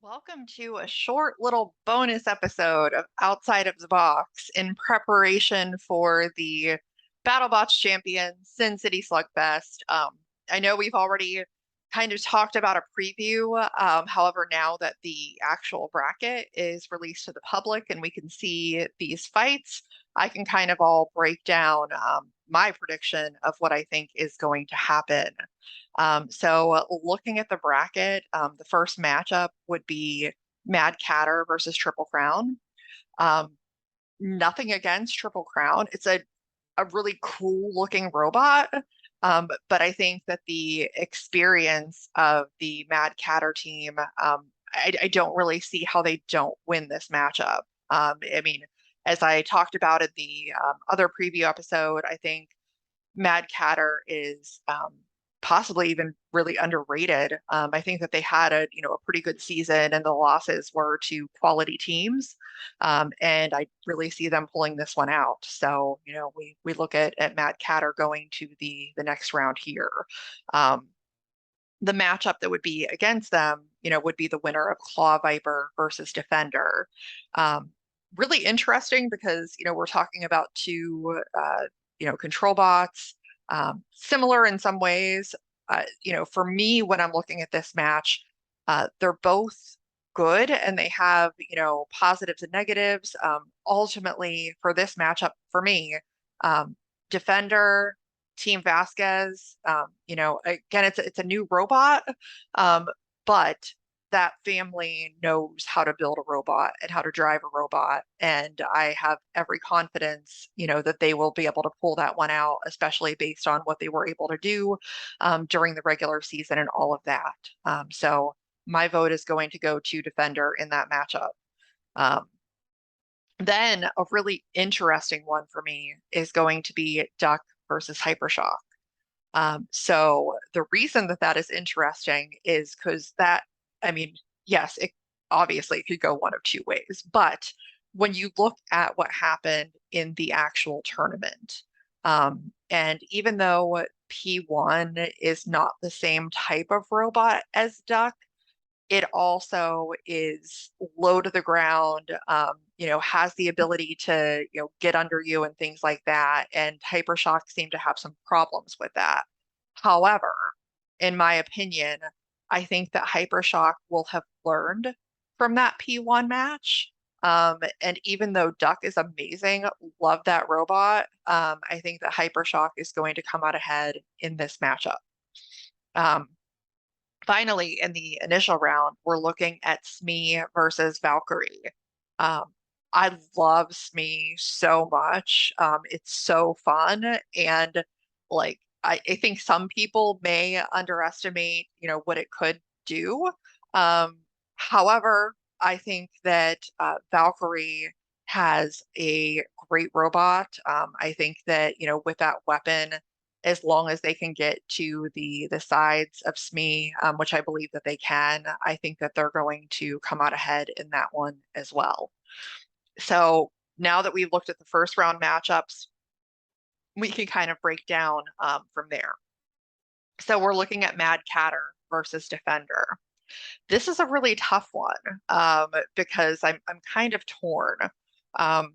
Welcome to a short little bonus episode of Outside of the Box in preparation for the Battlebots champion Sin City Slugfest. I know we've already kind of talked about a preview. However, now that the actual bracket is released to the public and we can see these fights, I can kind of all break down my prediction of what I think is going to happen. So looking at the bracket, the first matchup would be Madcater versus Triple Crown. Um, Nothing against Triple Crown. It's a really cool looking robot. But I think that the experience of the Madcatter team, I don't really see how they don't win this matchup. I mean, as I talked about in the other preview episode, I think Madcatter is possibly even really underrated. I think that they had a pretty good season, and the losses were to quality teams, and I really see them pulling this one out. So we look at Madcatter going to the next round here. Um, the matchup that would be against them, would be the winner of Claw Viper versus Defender. Um, Really interesting because we're talking about two control bots, similar in some ways. For me, when I'm looking at this match, they're both good and they have positives and negatives. Ultimately, for this matchup, for me, um, Defender, Team Vasquez. Again, it's a new robot, um, but that family knows how to build a robot and how to drive a robot. And I have every confidence, that they will be able to pull that one out, especially based on what they were able to do during the regular season and all of that. So my vote is going to go to Defender in that matchup. Um, then a really interesting one for me is going to be Duck versus Hypershock. So the reason that that is interesting is because I mean, yes, it obviously it could go one of two ways, but when you look at what happened in the actual tournament, and even though P1 is not the same type of robot as Duck, it also is low to the ground, has the ability to, get under you and things like that. And Hypershock seemed to have some problems with that. However, in my opinion, I think that Hypershock will have learned from that P1 match. And even though Duck is amazing, love that robot, I think that Hypershock is going to come out ahead in this matchup. Um, Finally, in the initial round, we're looking at Smee versus Valkyrie. Um, I love Smee so much. It's so fun. And like, I think some people may underestimate, what it could do. Um, However, I think that Valkyrie has a great robot. I think that, with that weapon, as long as they can get to the sides of Smee, which I believe that they can, I think that they're going to come out ahead in that one as well. So now that we've looked at the first round matchups, we can kind of break down from there. So we're looking at Madcatter versus Defender. This is a really tough one because I'm kind of torn. Um,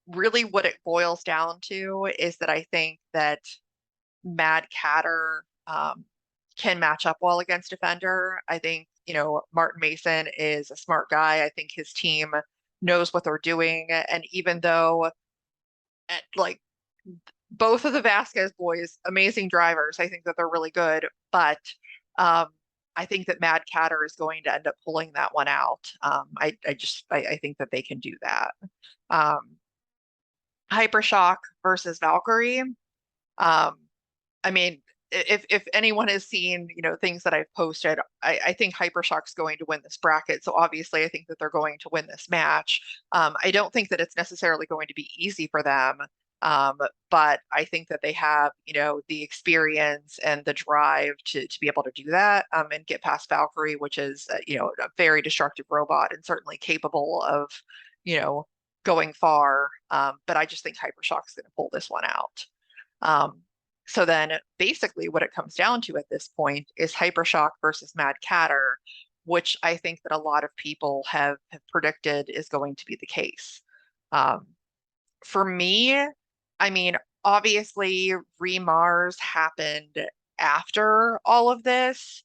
Really, what it boils down to is that I think that Madcatter can match up well against Defender. I think, Martin Mason is a smart guy. I think his team knows what they're doing. And even though, like, both of the Vasquez boys, amazing drivers, I think that they're really good. But um, I think that Madcatter is going to end up pulling that one out. I think that they can do that. Um, Hypershock versus Valkyrie. Um, I mean, if anyone has seen, things that I've posted, I think Hypershock's going to win this bracket. So obviously, I think that they're going to win this match. I don't think that it's necessarily going to be easy for them, but I think that they have, the experience and the drive to be able to do that and get past Valkyrie, which is, a very destructive robot and certainly capable of, you know, going far. But I just think Hypershock's going to pull this one out. Um, so then basically what it comes down to at this point is Hypershock versus Madcatter. which I think that a lot of people have predicted is going to be the case. Um, for me, I mean, obviously, Remars happened after all of this.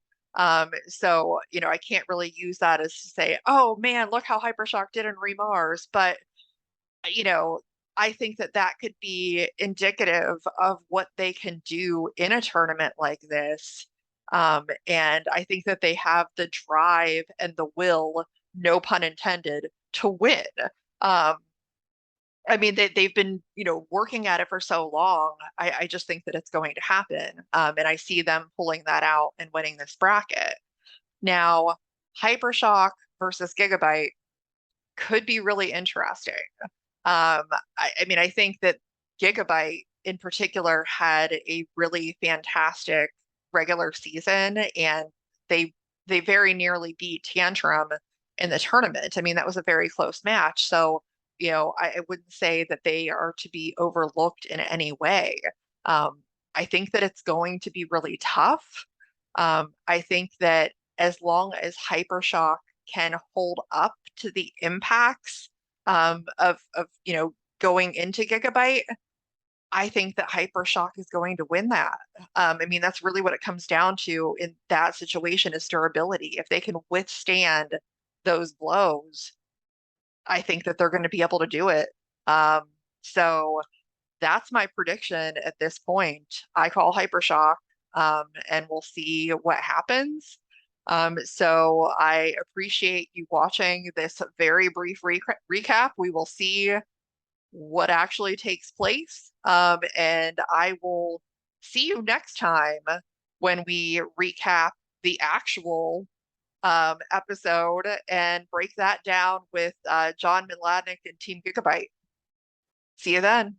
So, I can't really use that as to say, oh man, look how Hypershock did in Remars. But, you know, I think that that could be indicative of what they can do in a tournament like this. And I think that they have the drive and the will, no pun intended, to win. Um, I mean, they've been, working at it for so long. I just think that it's going to happen. And I see them pulling that out and winning this bracket. Now, Hypershock versus Gigabyte could be really interesting. I mean, I think that Gigabyte in particular had a really fantastic regular season, and they they very nearly beat Tantrum in the tournament. I mean, that was a very close match. So, I wouldn't say that they are to be overlooked in any way. Um, I think that it's going to be really tough. I think that as long as Hypershock can hold up to the impacts of going into Gigabyte, I think that Hypershock is going to win that. I mean, that's really what it comes down to in that situation is durability. If they can withstand those blows, I think that they're going to be able to do it. So that's my prediction at this point. I call Hypershock, and we'll see what happens. So I appreciate you watching this very brief recap. We will see what actually takes place. And I will see you next time when we recap the actual episode and break that down with John Midladnick and Team Gigabyte. See you then.